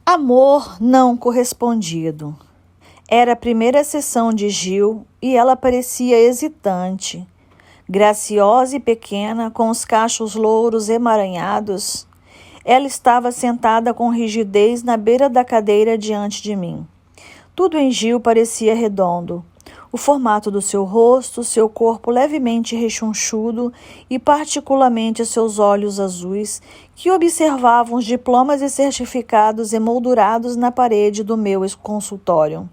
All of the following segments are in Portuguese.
Amor não correspondido. Era a primeira sessão de Gil e ela parecia hesitante. Graciosa e pequena, com os cachos louros emaranhados, ela estava sentada com rigidez na beira da cadeira diante de mim. Tudo em Gil parecia redondo. O formato do seu rosto, seu corpo levemente rechonchudo e particularmente seus olhos azuis, que observavam os diplomas e certificados emoldurados na parede do meu consultório.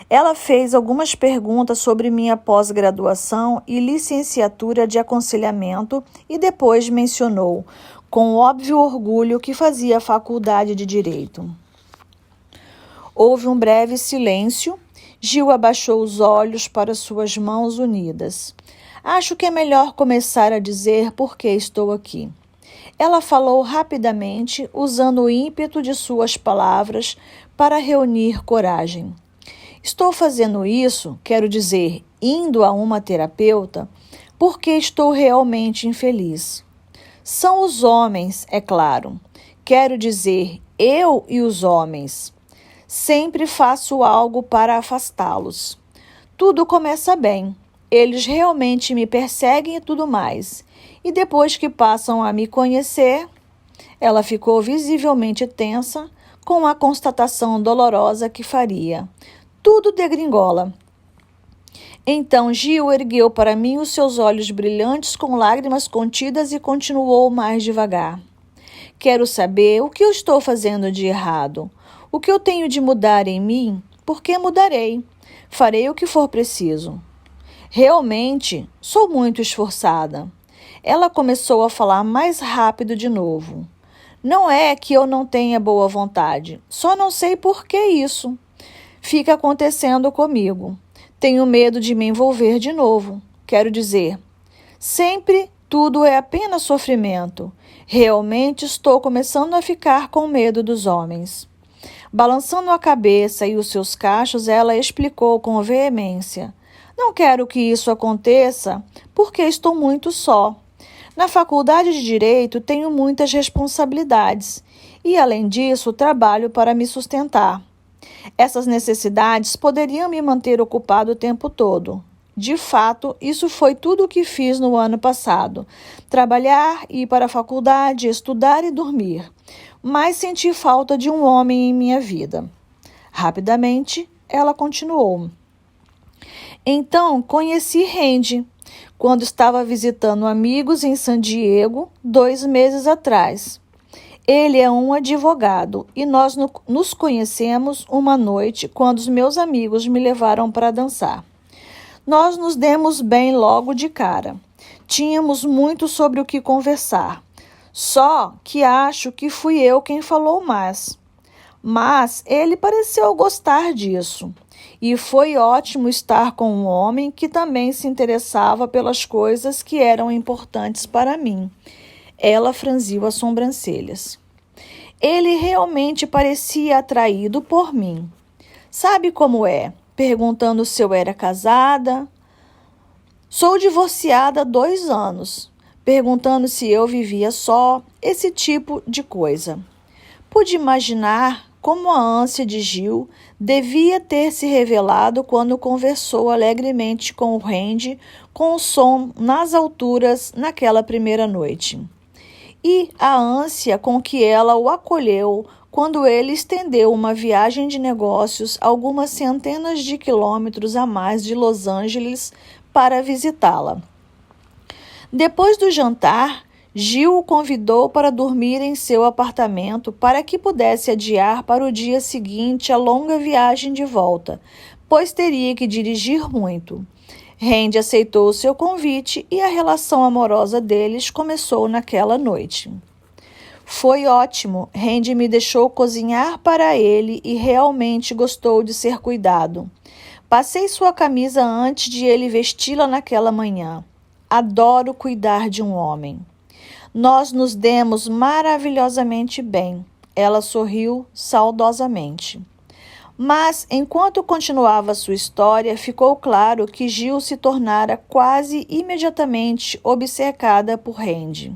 Ela fez algumas perguntas sobre minha pós-graduação e licenciatura de aconselhamento e depois mencionou, com óbvio orgulho, que fazia a faculdade de Direito. Houve um breve silêncio. Gil abaixou os olhos para suas mãos unidas. Acho que é melhor começar a dizer por que estou aqui. Ela falou rapidamente, usando o ímpeto de suas palavras para reunir coragem. Estou fazendo isso, quero dizer, indo a uma terapeuta, porque estou realmente infeliz. São os homens, é claro. Quero dizer, eu e os homens. Sempre faço algo para afastá-los. Tudo começa bem. Eles realmente me perseguem e tudo mais. E depois que passam a me conhecer, ela ficou visivelmente tensa com a constatação dolorosa que faria. Tudo degringola. Então Gil ergueu para mim os seus olhos brilhantes com lágrimas contidas e continuou mais devagar. Quero saber o que eu estou fazendo de errado. O que eu tenho de mudar em mim? Porque mudarei. Farei o que for preciso. Realmente, sou muito esforçada. Ela começou a falar mais rápido de novo. Não é que eu não tenha boa vontade, só não sei por que isso fica acontecendo comigo. Tenho medo de me envolver de novo. Quero dizer, sempre tudo é apenas sofrimento. Realmente estou começando a ficar com medo dos homens. Balançando a cabeça e os seus cachos, ela explicou com veemência. Não quero que isso aconteça porque estou muito só. Na faculdade de Direito tenho muitas responsabilidades e, além disso, trabalho para me sustentar. Essas necessidades poderiam me manter ocupado o tempo todo. De fato, isso foi tudo o que fiz no ano passado. Trabalhar, ir para a faculdade, estudar e dormir. Mas senti falta de um homem em minha vida. Rapidamente, ela continuou. Então, conheci Randy, quando estava visitando amigos em San Diego, 2 meses atrás. Ele é um advogado e nós nos conhecemos uma noite quando os meus amigos me levaram para dançar. Nós nos demos bem logo de cara. Tínhamos muito sobre o que conversar. Só que acho que fui eu quem falou mais. Mas ele pareceu gostar disso. E foi ótimo estar com um homem que também se interessava pelas coisas que eram importantes para mim. Ela franziu as sobrancelhas. Ele realmente parecia atraído por mim. Sabe como é? Perguntando se eu era casada. Sou divorciada há 2 anos. Perguntando se eu vivia só, esse tipo de coisa. Pude imaginar como a ânsia de Gil devia ter se revelado quando conversou alegremente com o Randy, com o som nas alturas naquela primeira noite. E a ânsia com que ela o acolheu quando ele estendeu uma viagem de negócios algumas centenas de quilômetros a mais de Los Angeles para visitá-la. Depois do jantar, Gil o convidou para dormir em seu apartamento para que pudesse adiar para o dia seguinte a longa viagem de volta, pois teria que dirigir muito. Randy aceitou seu convite e a relação amorosa deles começou naquela noite. Foi ótimo. Randy me deixou cozinhar para ele e realmente gostou de ser cuidado. Passei sua camisa antes de ele vesti-la naquela manhã. Adoro cuidar de um homem. Nós nos demos maravilhosamente bem. Ela sorriu saudosamente. Mas, enquanto continuava sua história, ficou claro que Gil se tornara quase imediatamente obcecada por Randy.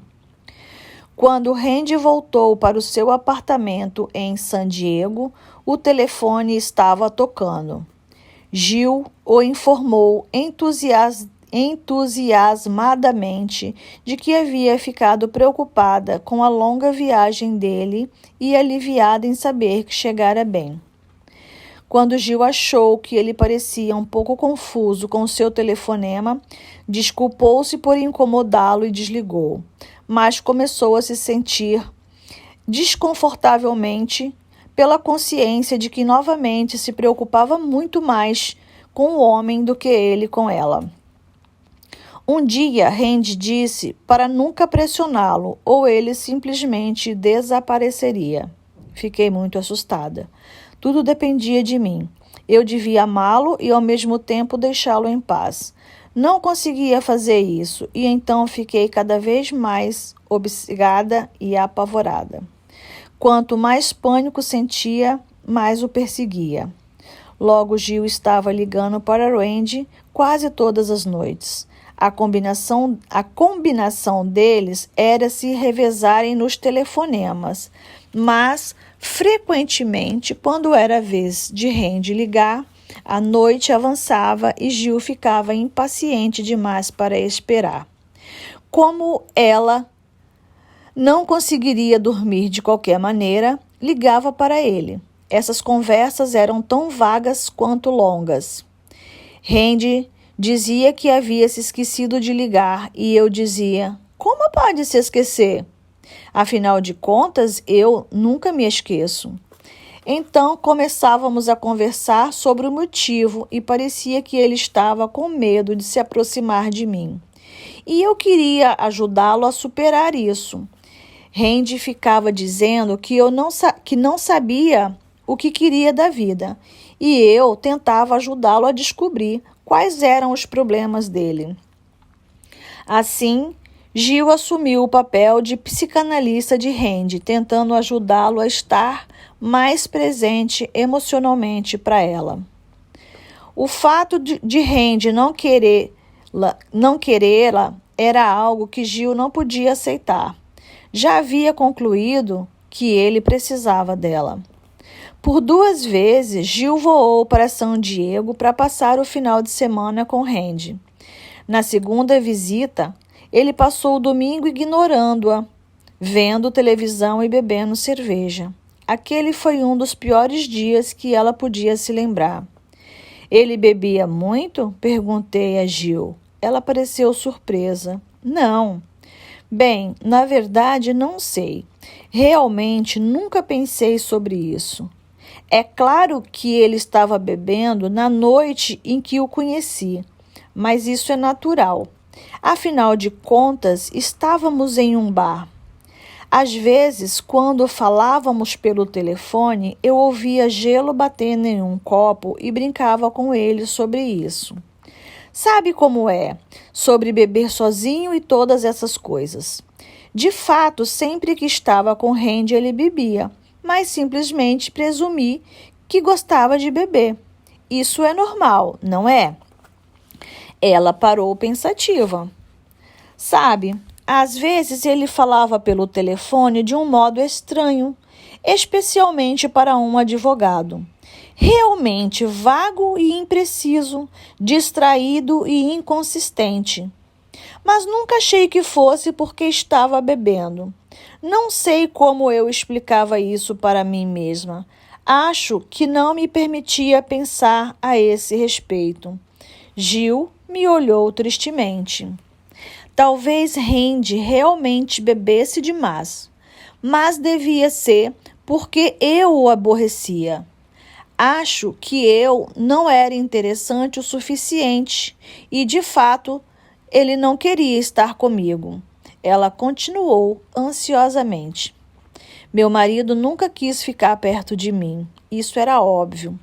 Quando Randy voltou para o seu apartamento em San Diego, o telefone estava tocando. Gil o informou entusiasmadamente de que havia ficado preocupada com a longa viagem dele e aliviada em saber que chegara bem. Quando Gil achou que ele parecia um pouco confuso com seu telefonema, desculpou-se por incomodá-lo e desligou, mas começou a se sentir desconfortavelmente pela consciência de que novamente se preocupava muito mais com o homem do que ele com ela. Um dia, Randy disse para nunca pressioná-lo ou ele simplesmente desapareceria. Fiquei muito assustada. Tudo dependia de mim. Eu devia amá-lo e ao mesmo tempo deixá-lo em paz. Não conseguia fazer isso e então fiquei cada vez mais obcecada e apavorada. Quanto mais pânico sentia, mais o perseguia. Logo, Gil estava ligando para Randy quase todas as noites. A combinação deles era se revezarem nos telefonemas, mas, frequentemente, quando era a vez de Randy ligar, a noite avançava e Gil ficava impaciente demais para esperar. Como ela não conseguiria dormir de qualquer maneira, ligava para ele. Essas conversas eram tão vagas quanto longas. Randy dizia que havia se esquecido de ligar e eu dizia, como pode se esquecer? Afinal de contas, eu nunca me esqueço. Então começávamos a conversar sobre o motivo e parecia que ele estava com medo de se aproximar de mim. E eu queria ajudá-lo a superar isso. Randy ficava dizendo que não sabia o que queria da vida e eu tentava ajudá-lo a descobrir quais eram os problemas dele. Assim, Gil assumiu o papel de psicanalista de Randy, tentando ajudá-lo a estar mais presente emocionalmente para ela. O fato de Randy não querê-la era algo que Gil não podia aceitar. Já havia concluído que ele precisava dela. Por 2 vezes, Gil voou para San Diego para passar o final de semana com Randy. Na segunda visita, ele passou o domingo ignorando-a, vendo televisão e bebendo cerveja. Aquele foi um dos piores dias que ela podia se lembrar. Ele bebia muito? Perguntei a Gil. Ela pareceu surpresa. Não. Bem, na verdade, não sei. Realmente nunca pensei sobre isso. É claro que ele estava bebendo na noite em que o conheci, mas isso é natural. Afinal de contas, estávamos em um bar. Às vezes, quando falávamos pelo telefone, eu ouvia gelo batendo em um copo e brincava com ele sobre isso. Sabe como é? Sobre beber sozinho e todas essas coisas. De fato, sempre que estava com Randy, ele bebia, mas simplesmente presumi que gostava de beber. Isso é normal, não é? Ela parou pensativa. Sabe, às vezes ele falava pelo telefone de um modo estranho, especialmente para um advogado. Realmente vago e impreciso, distraído e inconsistente. Mas nunca achei que fosse porque estava bebendo. Não sei como eu explicava isso para mim mesma. Acho que não me permitia pensar a esse respeito. Gil me olhou tristemente. Talvez Randy realmente bebesse demais, mas devia ser porque eu o aborrecia. Acho que eu não era interessante o suficiente e, de fato, ele não queria estar comigo. Ela continuou ansiosamente. Meu marido nunca quis ficar perto de mim. Isso era óbvio.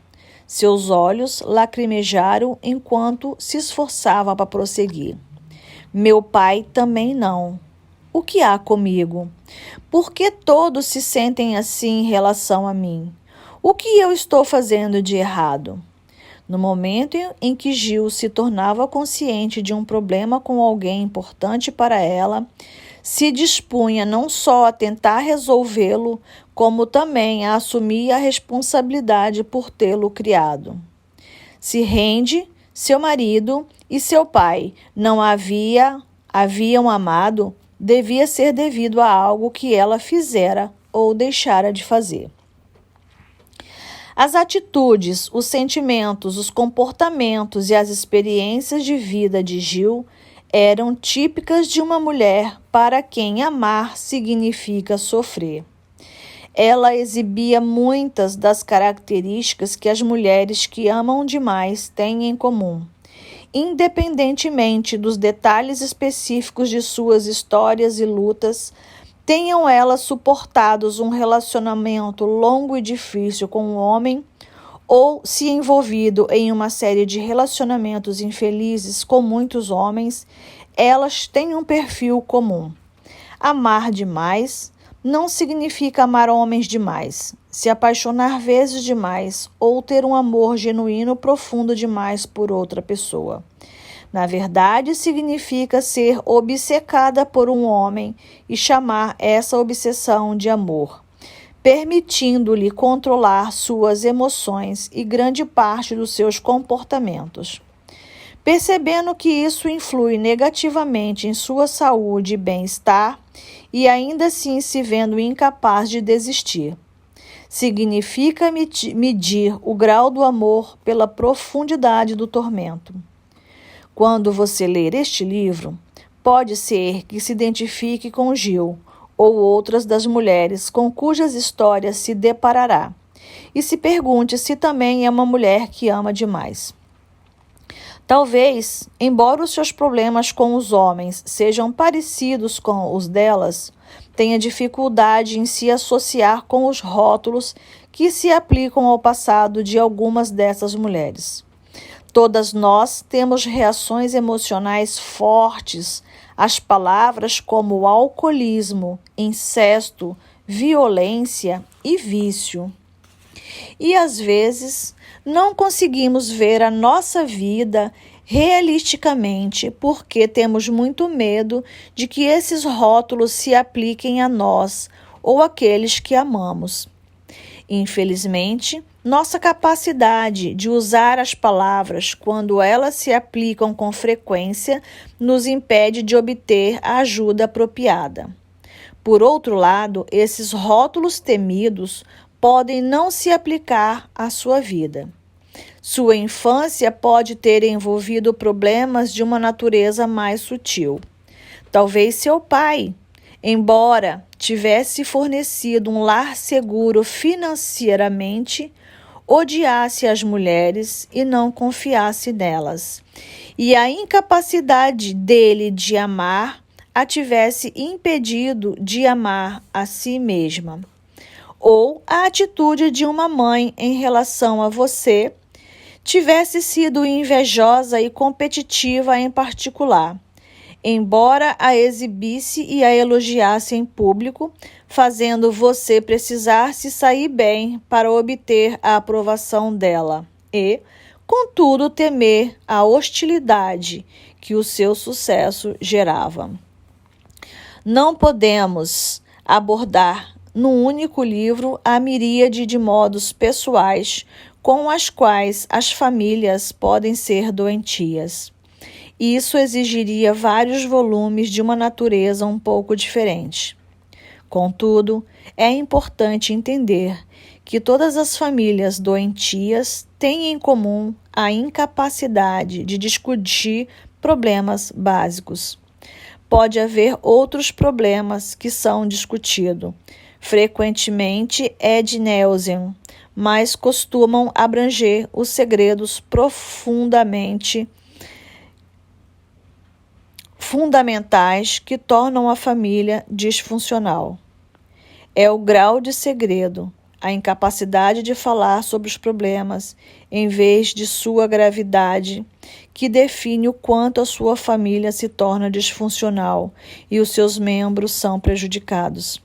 Seus olhos lacrimejaram enquanto se esforçava para prosseguir. Meu pai também não. O que há comigo? Por que todos se sentem assim em relação a mim? O que eu estou fazendo de errado? No momento em que Gil se tornava consciente de um problema com alguém importante para ela, se dispunha não só a tentar resolvê-lo, como também a assumir a responsabilidade por tê-lo criado. Se rende, seu marido e seu pai não haviam amado, devia ser devido a algo que ela fizera ou deixara de fazer. As atitudes, os sentimentos, os comportamentos e as experiências de vida de Gil eram típicas de uma mulher para quem amar significa sofrer. Ela exibia muitas das características que as mulheres que amam demais têm em comum, independentemente dos detalhes específicos de suas histórias e lutas. Tenham elas suportados um relacionamento longo e difícil com um homem, ou se envolvido em uma série de relacionamentos infelizes com muitos homens, elas têm um perfil comum. Amar demais não significa amar homens demais, se apaixonar vezes demais ou ter um amor genuíno profundo demais por outra pessoa. Na verdade, significa ser obcecada por um homem e chamar essa obsessão de amor, permitindo-lhe controlar suas emoções e grande parte dos seus comportamentos. Percebendo que isso influi negativamente em sua saúde e bem-estar, e ainda assim se vendo incapaz de desistir. Significa medir o grau do amor pela profundidade do tormento. Quando você ler este livro, pode ser que se identifique com Gil ou outras das mulheres com cujas histórias se deparará, e se pergunte se também é uma mulher que ama demais. Talvez, embora os seus problemas com os homens sejam parecidos com os delas, tenha dificuldade em se associar com os rótulos que se aplicam ao passado de algumas dessas mulheres. Todas nós temos reações emocionais fortes às palavras como alcoolismo, incesto, violência e vício. E às vezes não conseguimos ver a nossa vida realisticamente porque temos muito medo de que esses rótulos se apliquem a nós ou àqueles que amamos. Infelizmente, nossa capacidade de usar as palavras quando elas se aplicam com frequência nos impede de obter a ajuda apropriada. Por outro lado, esses rótulos temidos podem não se aplicar à sua vida. Sua infância pode ter envolvido problemas de uma natureza mais sutil. Talvez seu pai, embora tivesse fornecido um lar seguro financeiramente, odiasse as mulheres e não confiasse nelas, e a incapacidade dele de amar a tivesse impedido de amar a si mesma. Ou a atitude de uma mãe em relação a você tivesse sido invejosa e competitiva em particular, embora a exibisse e a elogiasse em público, fazendo você precisar se sair bem para obter a aprovação dela e, contudo, temer a hostilidade que o seu sucesso gerava. Não podemos abordar num único livro a miríade de modos pessoais com as quais as famílias podem ser doentias. Isso exigiria vários volumes de uma natureza um pouco diferente. Contudo, é importante entender que todas as famílias doentias têm em comum a incapacidade de discutir problemas básicos. Pode haver outros problemas que são discutidos, frequentemente ad nauseam, mas costumam abranger os segredos fundamentais que tornam a família disfuncional. É o grau de segredo, a incapacidade de falar sobre os problemas, em vez de sua gravidade, que define o quanto a sua família se torna disfuncional e os seus membros são prejudicados.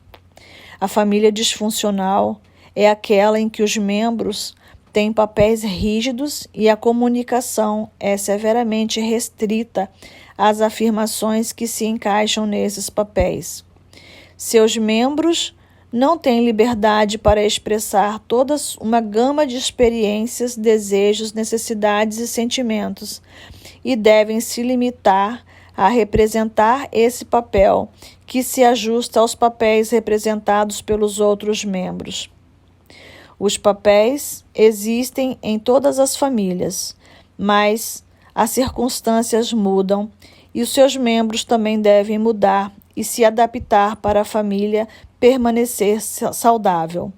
A família disfuncional é aquela em que os membros têm papéis rígidos e a comunicação é severamente restrita as afirmações que se encaixam nesses papéis. Seus membros não têm liberdade para expressar toda uma gama de experiências, desejos, necessidades e sentimentos, e devem se limitar a representar esse papel, que se ajusta aos papéis representados pelos outros membros. Os papéis existem em todas as famílias, mas as circunstâncias mudam e os seus membros também devem mudar e se adaptar para a família permanecer saudável.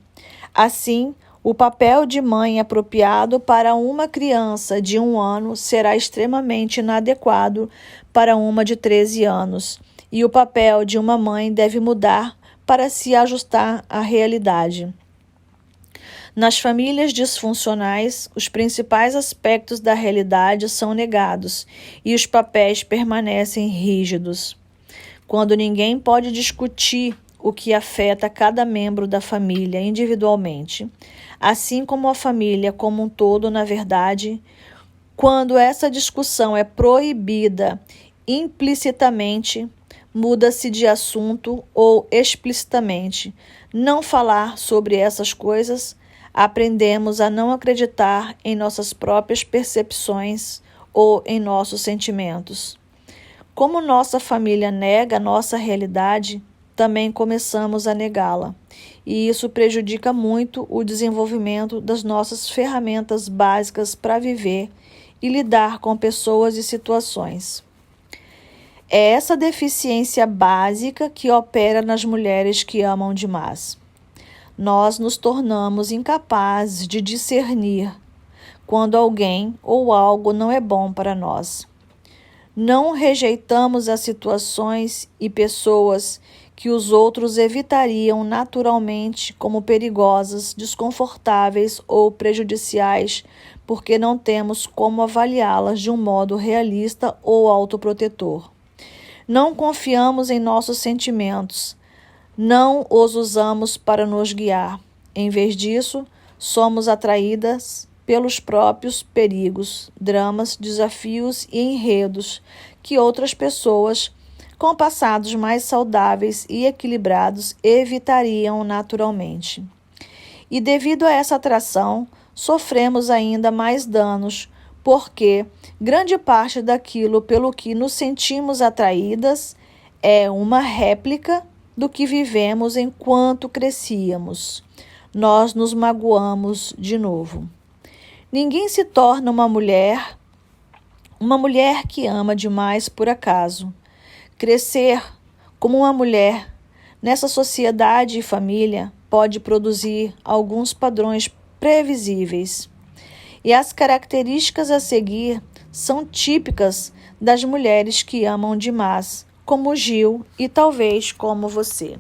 Assim, o papel de mãe apropriado para uma criança de 1 ano será extremamente inadequado para uma de 13 anos, e o papel de uma mãe deve mudar para se ajustar à realidade. Nas famílias disfuncionais, os principais aspectos da realidade são negados e os papéis permanecem rígidos. Quando ninguém pode discutir o que afeta cada membro da família individualmente, assim como a família como um todo, na verdade, quando essa discussão é proibida implicitamente, muda-se de assunto ou explicitamente. Não falar sobre essas coisas, aprendemos a não acreditar em nossas próprias percepções ou em nossos sentimentos. Como nossa família nega nossa realidade, também começamos a negá-la, e isso prejudica muito o desenvolvimento das nossas ferramentas básicas para viver e lidar com pessoas e situações. É essa deficiência básica que opera nas mulheres que amam demais. Nós nos tornamos incapazes de discernir quando alguém ou algo não é bom para nós. Não rejeitamos as situações e pessoas que os outros evitariam naturalmente como perigosas, desconfortáveis ou prejudiciais, porque não temos como avaliá-las de um modo realista ou autoprotetor. Não confiamos em nossos sentimentos, não os usamos para nos guiar. Em vez disso, somos atraídas pelos próprios perigos, dramas, desafios e enredos que outras pessoas com passados mais saudáveis e equilibrados evitariam naturalmente. E devido a essa atração, sofremos ainda mais danos, porque grande parte daquilo pelo que nos sentimos atraídas é uma réplica do que vivemos enquanto crescíamos. Nós nos magoamos de novo. Ninguém se torna uma mulher que ama demais por acaso. Crescer como uma mulher nessa sociedade e família pode produzir alguns padrões previsíveis. E as características a seguir são típicas das mulheres que amam demais, como Gil e talvez como você.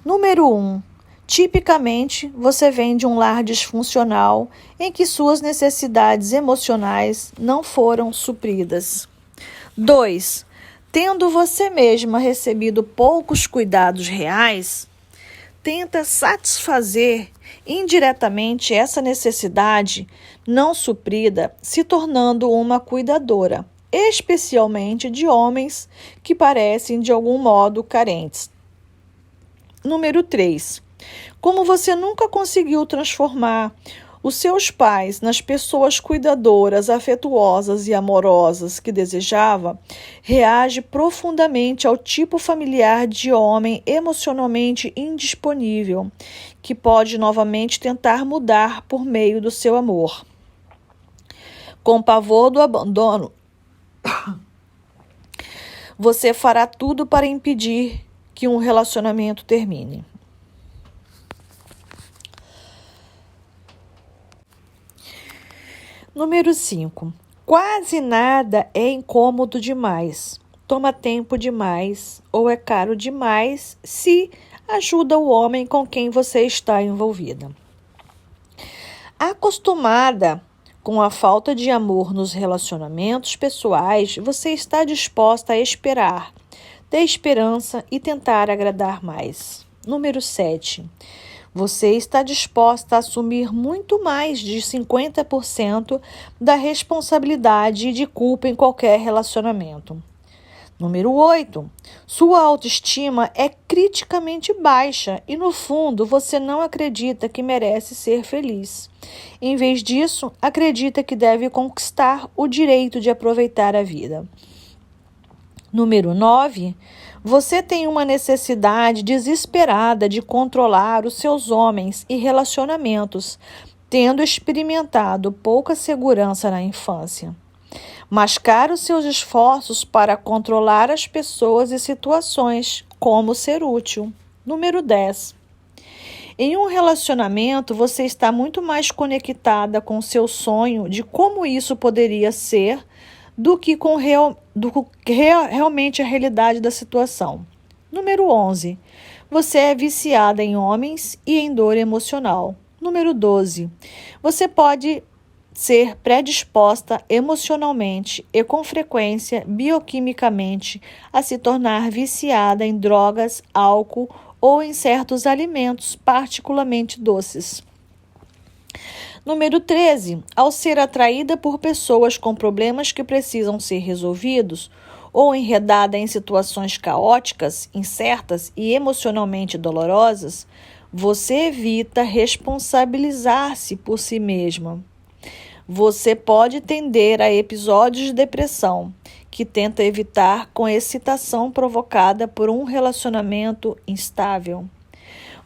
Número 1. Tipicamente, você vem de um lar disfuncional em que suas necessidades emocionais não foram supridas. 2. Tendo você mesma recebido poucos cuidados reais, tenta satisfazer indiretamente essa necessidade não suprida, se tornando uma cuidadora, especialmente de homens que parecem de algum modo carentes. Número 3. Como você nunca conseguiu transformar os seus pais nas pessoas cuidadoras, afetuosas e amorosas que desejava, reage profundamente ao tipo familiar de homem emocionalmente indisponível, que pode novamente tentar mudar por meio do seu amor. Com pavor do abandono, você fará tudo para impedir que um relacionamento termine. Número 5. Quase nada é incômodo demais, toma tempo demais ou é caro demais se ajuda o homem com quem você está envolvida. Acostumada com a falta de amor nos relacionamentos pessoais, você está disposta a esperar, ter esperança e tentar agradar mais. Número 7. Você está disposta a assumir muito mais de 50% da responsabilidade e de culpa em qualquer relacionamento. Número 8. Sua autoestima é criticamente baixa e, no fundo, você não acredita que merece ser feliz. Em vez disso, acredita que deve conquistar o direito de aproveitar a vida. Número 9. Você tem uma necessidade desesperada de controlar os seus homens e relacionamentos, tendo experimentado pouca segurança na infância. Mascara os seus esforços para controlar as pessoas e situações, como ser útil. Número 10. Em um relacionamento, você está muito mais conectada com o seu sonho de como isso poderia ser do que com realmente a realidade da situação. Número 11. Você é viciada em homens e em dor emocional. Número 12. Você pode ser predisposta emocionalmente e com frequência bioquimicamente a se tornar viciada em drogas, álcool ou em certos alimentos, particularmente doces. Número 13. Ao ser atraída por pessoas com problemas que precisam ser resolvidos ou enredada em situações caóticas, incertas e emocionalmente dolorosas, você evita responsabilizar-se por si mesma. Você pode tender a episódios de depressão, que tenta evitar com excitação provocada por um relacionamento instável.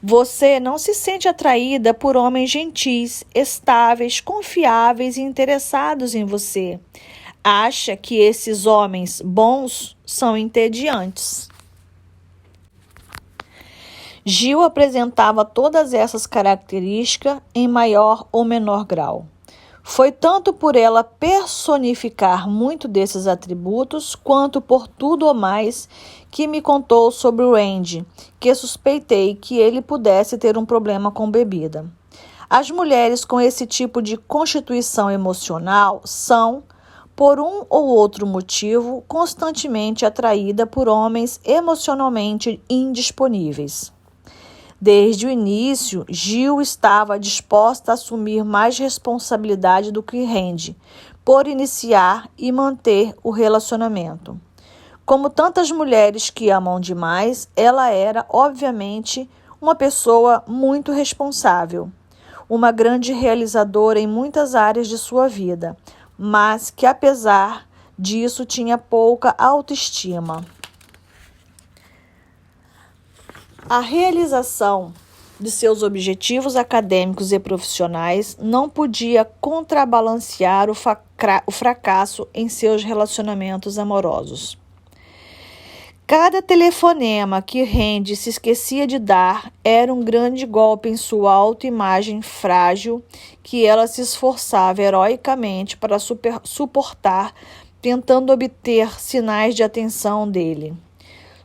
Você não se sente atraída por homens gentis, estáveis, confiáveis e interessados em você. Acha que esses homens bons são entediantes. Gil apresentava todas essas características em maior ou menor grau. Foi tanto por ela personificar muito desses atributos, quanto por tudo ou mais que me contou sobre o Randy, que suspeitei que ele pudesse ter um problema com bebida. As mulheres com esse tipo de constituição emocional são, por um ou outro motivo, constantemente atraídas por homens emocionalmente indisponíveis. Desde o início, Gil estava disposta a assumir mais responsabilidade do que Randy, por iniciar e manter o relacionamento. Como tantas mulheres que amam demais, ela era, obviamente, uma pessoa muito responsável, uma grande realizadora em muitas áreas de sua vida, mas que, apesar disso, tinha pouca autoestima. A realização de seus objetivos acadêmicos e profissionais não podia contrabalancear o fracasso em seus relacionamentos amorosos. Cada telefonema que Randy se esquecia de dar era um grande golpe em sua autoimagem frágil que ela se esforçava heroicamente para suportar, tentando obter sinais de atenção dele.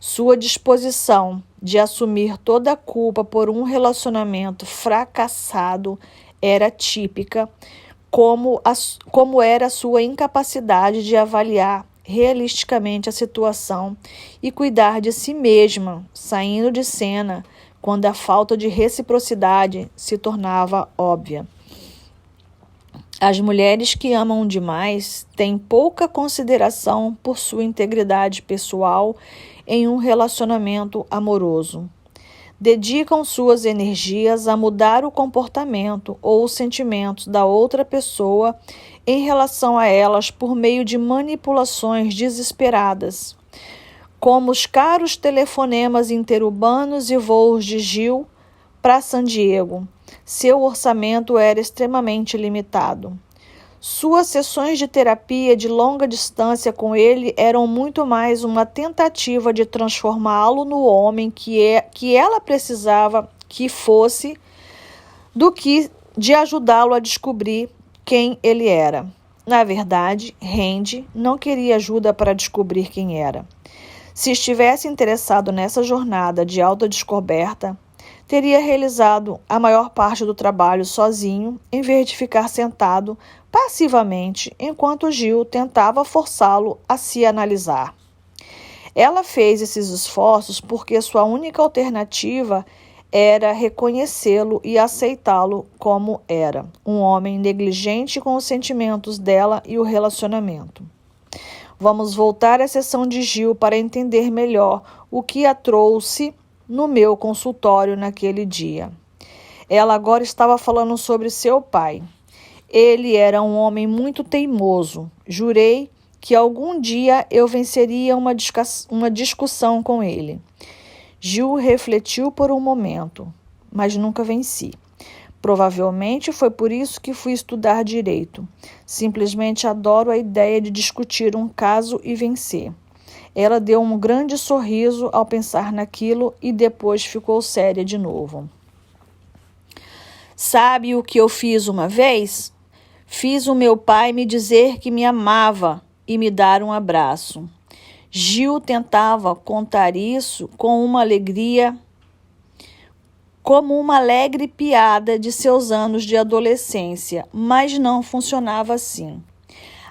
Sua disposição de assumir toda a culpa por um relacionamento fracassado era típica, como era sua incapacidade de avaliar realisticamente a situação e cuidar de si mesma, saindo de cena quando a falta de reciprocidade se tornava óbvia. As mulheres que amam demais têm pouca consideração por sua integridade pessoal em um relacionamento amoroso. Dedicam suas energias a mudar o comportamento ou os sentimentos da outra pessoa em relação a elas por meio de manipulações desesperadas, como os caros telefonemas interurbanos e voos de Gil para San Diego. Seu orçamento era extremamente limitado. Suas sessões de terapia de longa distância com ele eram muito mais uma tentativa de transformá-lo no homem que ela precisava que fosse do que de ajudá-lo a descobrir quem ele era. Na verdade, Randy não queria ajuda para descobrir quem era. Se estivesse interessado nessa jornada de autodescoberta, teria realizado a maior parte do trabalho sozinho, em vez de ficar sentado passivamente enquanto Gil tentava forçá-lo a se analisar. Ela fez esses esforços porque sua única alternativa era reconhecê-lo e aceitá-lo como era, um homem negligente com os sentimentos dela e o relacionamento. Vamos voltar à sessão de Gil para entender melhor o que a trouxe no meu consultório naquele dia. Ela agora estava falando sobre seu pai. Ele era um homem muito teimoso. Jurei que algum dia eu venceria uma discussão com ele. Gil refletiu por um momento, mas nunca venci. Provavelmente foi por isso que fui estudar direito. Simplesmente adoro a ideia de discutir um caso e vencer. Ela deu um grande sorriso ao pensar naquilo e depois ficou séria de novo. Sabe o que eu fiz uma vez? Fiz o meu pai me dizer que me amava e me dar um abraço. Gil tentava contar isso com uma alegria, como uma alegre piada de seus anos de adolescência, mas não funcionava assim.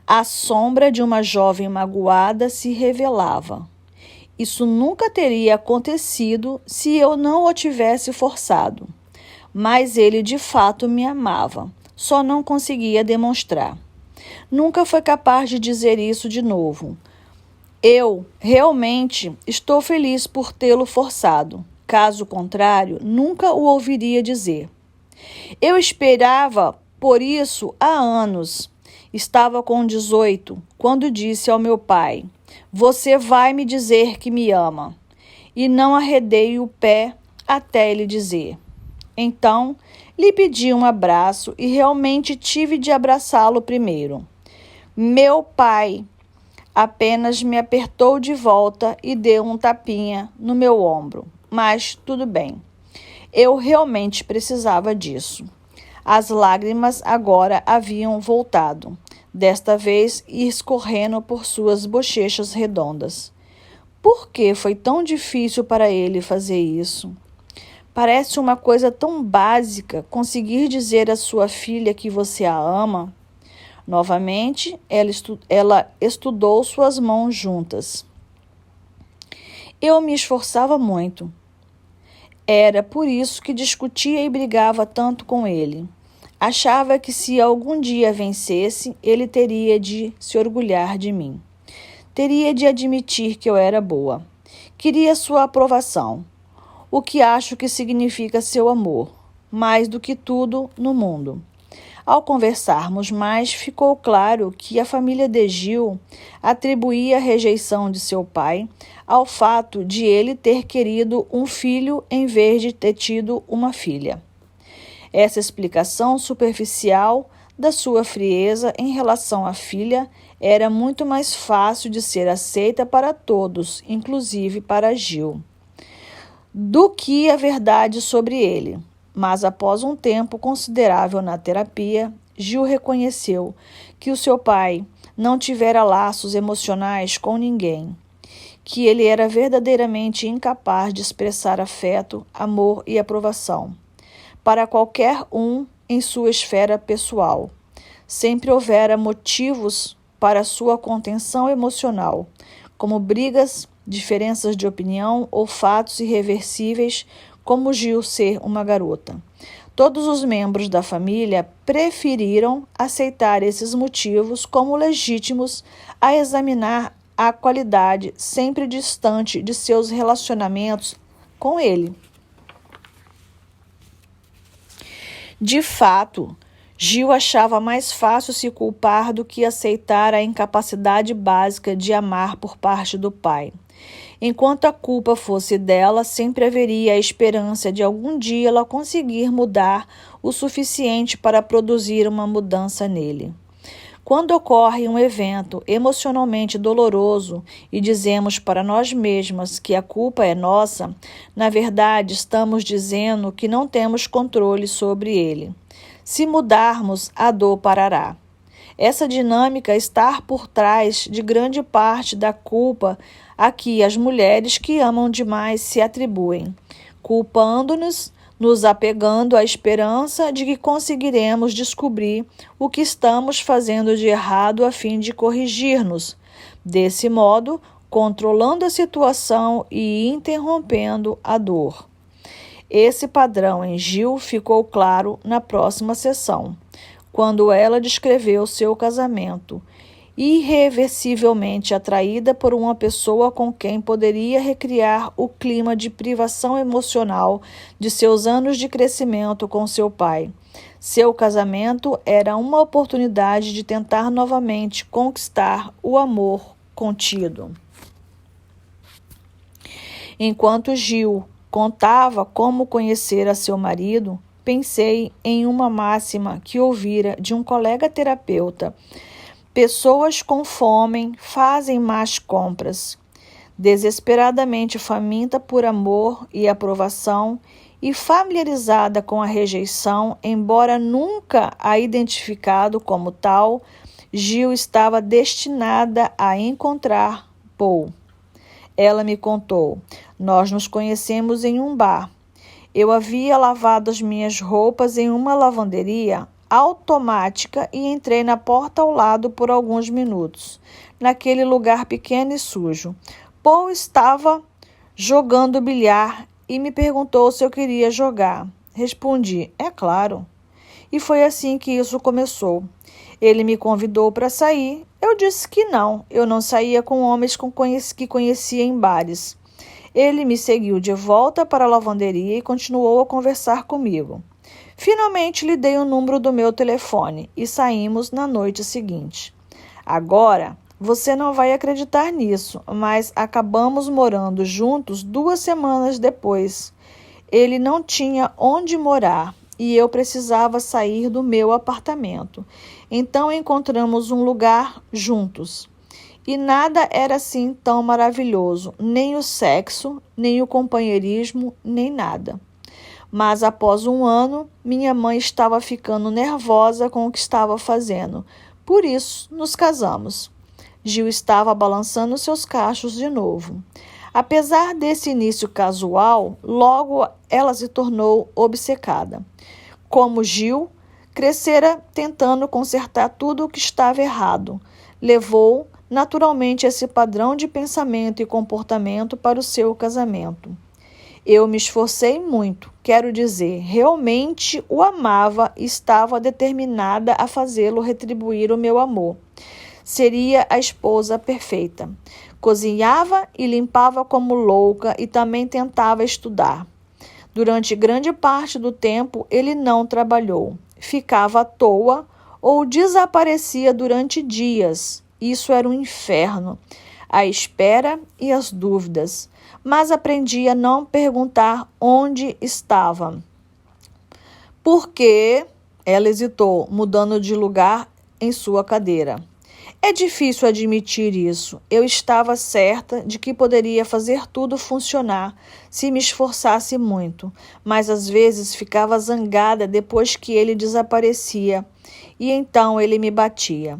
A sombra de uma jovem magoada se revelava. Isso nunca teria acontecido se eu não o tivesse forçado. Mas ele de fato me amava, só não conseguia demonstrar. Nunca foi capaz de dizer isso de novo. Eu realmente estou feliz por tê-lo forçado. Caso contrário, nunca o ouviria dizer. Eu esperava por isso há anos. Estava com 18, quando disse ao meu pai: "Você vai me dizer que me ama." E não arredei o pé até ele dizer. Então, lhe pedi um abraço e realmente tive de abraçá-lo primeiro. Meu pai apenas me apertou de volta e deu um tapinha no meu ombro. Mas tudo bem. Eu realmente precisava disso. As lágrimas agora haviam voltado, desta vez escorrendo por suas bochechas redondas. Por que foi tão difícil para ele fazer isso? Parece uma coisa tão básica conseguir dizer à sua filha que você a ama. Novamente, ela estudou suas mãos juntas. Eu me esforçava muito. Era por isso que discutia e brigava tanto com ele. Achava que se algum dia vencesse, ele teria de se orgulhar de mim. Teria de admitir que eu era boa. Queria sua aprovação, o que acho que significa seu amor, mais do que tudo no mundo. Ao conversarmos mais, ficou claro que a família de Gil atribuía a rejeição de seu pai ao fato de ele ter querido um filho em vez de ter tido uma filha. Essa explicação superficial da sua frieza em relação à filha era muito mais fácil de ser aceita para todos, inclusive para Gil, do que a verdade sobre ele. Mas após um tempo considerável na terapia, Gil reconheceu que o seu pai não tivera laços emocionais com ninguém, que ele era verdadeiramente incapaz de expressar afeto, amor e aprovação para qualquer um em sua esfera pessoal. Sempre houvera motivos para sua contenção emocional, como brigas, diferenças de opinião ou fatos irreversíveis, como Gil ser uma garota. Todos os membros da família preferiram aceitar esses motivos como legítimos a examinar a qualidade sempre distante de seus relacionamentos com ele. De fato, Gil achava mais fácil se culpar do que aceitar a incapacidade básica de amar por parte do pai. Enquanto a culpa fosse dela, sempre haveria a esperança de algum dia ela conseguir mudar o suficiente para produzir uma mudança nele. Quando ocorre um evento emocionalmente doloroso e dizemos para nós mesmas que a culpa é nossa, na verdade estamos dizendo que não temos controle sobre ele. Se mudarmos, a dor parará. Essa dinâmica está por trás de grande parte da culpa a que as mulheres que amam demais se atribuem, culpando-nos, nos apegando à esperança de que conseguiremos descobrir o que estamos fazendo de errado a fim de corrigir-nos. Desse modo, controlando a situação e interrompendo a dor. Esse padrão em Gil ficou claro na próxima sessão, quando ela descreveu seu casamento, irreversivelmente atraída por uma pessoa com quem poderia recriar o clima de privação emocional de seus anos de crescimento com seu pai. Seu casamento era uma oportunidade de tentar novamente conquistar o amor contido. Enquanto Gil contava como conhecera seu marido, pensei em uma máxima que ouvira de um colega terapeuta: pessoas com fome fazem más compras. Desesperadamente faminta por amor e aprovação e familiarizada com a rejeição, embora nunca a identificado como tal, Gil estava destinada a encontrar Paul. Ela me contou: nós nos conhecemos em um bar. Eu havia lavado as minhas roupas em uma lavanderia automática e entrei na porta ao lado por alguns minutos, naquele lugar pequeno e sujo. Paul estava jogando bilhar e me perguntou se eu queria jogar. Respondi: é claro. E foi assim que isso começou. Ele me convidou para sair. Eu disse que não. Eu não saía com homens que conhecia em bares. Ele me seguiu de volta para a lavanderia e continuou a conversar comigo. Finalmente lhe dei o número do meu telefone e saímos na noite seguinte. Agora, você não vai acreditar nisso, mas acabamos morando juntos 2 semanas depois. Ele não tinha onde morar e eu precisava sair do meu apartamento. Então encontramos um lugar juntos. E nada era assim tão maravilhoso, nem o sexo, nem o companheirismo, nem nada. Mas após 1 ano, minha mãe estava ficando nervosa com o que estava fazendo. Por isso, nos casamos. Gil estava balançando seus cachos de novo. Apesar desse início casual, logo ela se tornou obcecada. Como Gil, crescera tentando consertar tudo o que estava errado. Levou naturalmente esse padrão de pensamento e comportamento para o seu casamento. Eu me esforcei muito, quero dizer, realmente o amava e estava determinada a fazê-lo retribuir o meu amor. Seria a esposa perfeita. Cozinhava e limpava como louca e também tentava estudar. Durante grande parte do tempo, ele não trabalhou. Ficava à toa ou desaparecia durante dias. Isso era um inferno. A espera e as dúvidas. Mas aprendi a não perguntar onde estava. Porque ela hesitou, mudando de lugar em sua cadeira. É difícil admitir isso. Eu estava certa de que poderia fazer tudo funcionar se me esforçasse muito, mas às vezes ficava zangada depois que ele desaparecia, e então ele me batia.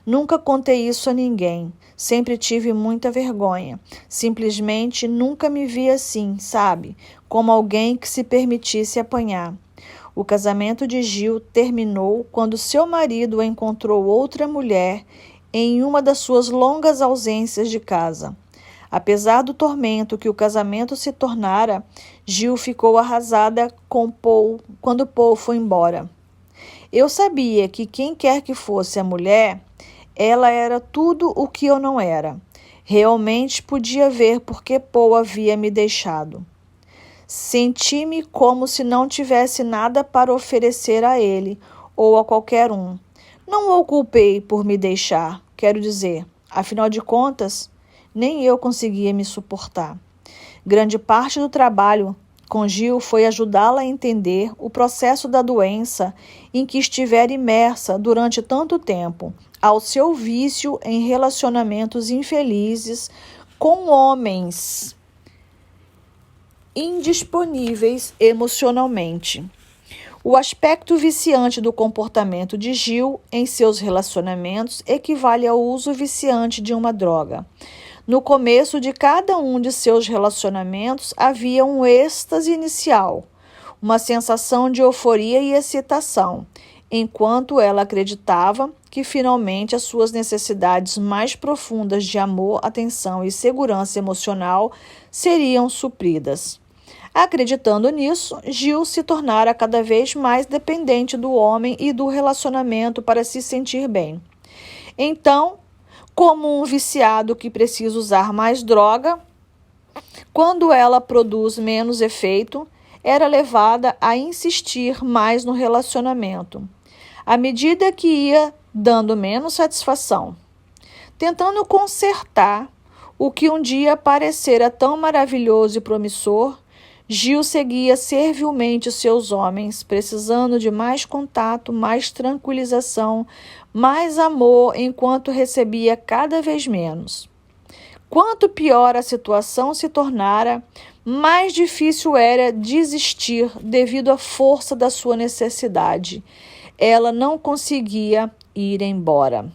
Nunca contei isso a ninguém. Sempre tive muita vergonha. Simplesmente nunca me vi assim, sabe? Como alguém que se permitisse apanhar. O casamento de Gil terminou quando seu marido encontrou outra mulher em uma das suas longas ausências de casa. Apesar do tormento que o casamento se tornara, Gil ficou arrasada com Paul quando Paul foi embora. Eu sabia que quem quer que fosse a mulher, ela era tudo o que eu não era. Realmente podia ver porque Paul havia me deixado. Senti-me como se não tivesse nada para oferecer a ele ou a qualquer um. Não o culpei por me deixar, quero dizer, afinal de contas, nem eu conseguia me suportar. Grande parte do trabalho com Gil foi ajudá-la a entender o processo da doença em que estivera imersa durante tanto tempo, ao seu vício em relacionamentos infelizes com homens indisponíveis emocionalmente. O aspecto viciante do comportamento de Gil em seus relacionamentos equivale ao uso viciante de uma droga. No começo de cada um de seus relacionamentos havia um êxtase inicial, uma sensação de euforia e excitação, enquanto ela acreditava que finalmente as suas necessidades mais profundas de amor, atenção e segurança emocional seriam supridas. Acreditando nisso, Gil se tornara cada vez mais dependente do homem e do relacionamento para se sentir bem. Então, como um viciado que precisa usar mais droga, quando ela produz menos efeito, era levada a insistir mais no relacionamento, à medida que ia dando menos satisfação. Tentando consertar o que um dia parecera tão maravilhoso e promissor, Gil seguia servilmente seus homens, precisando de mais contato, mais tranquilização, mais amor, enquanto recebia cada vez menos. Quanto pior a situação se tornara, mais difícil era desistir devido à força da sua necessidade. Ela não conseguia ir embora.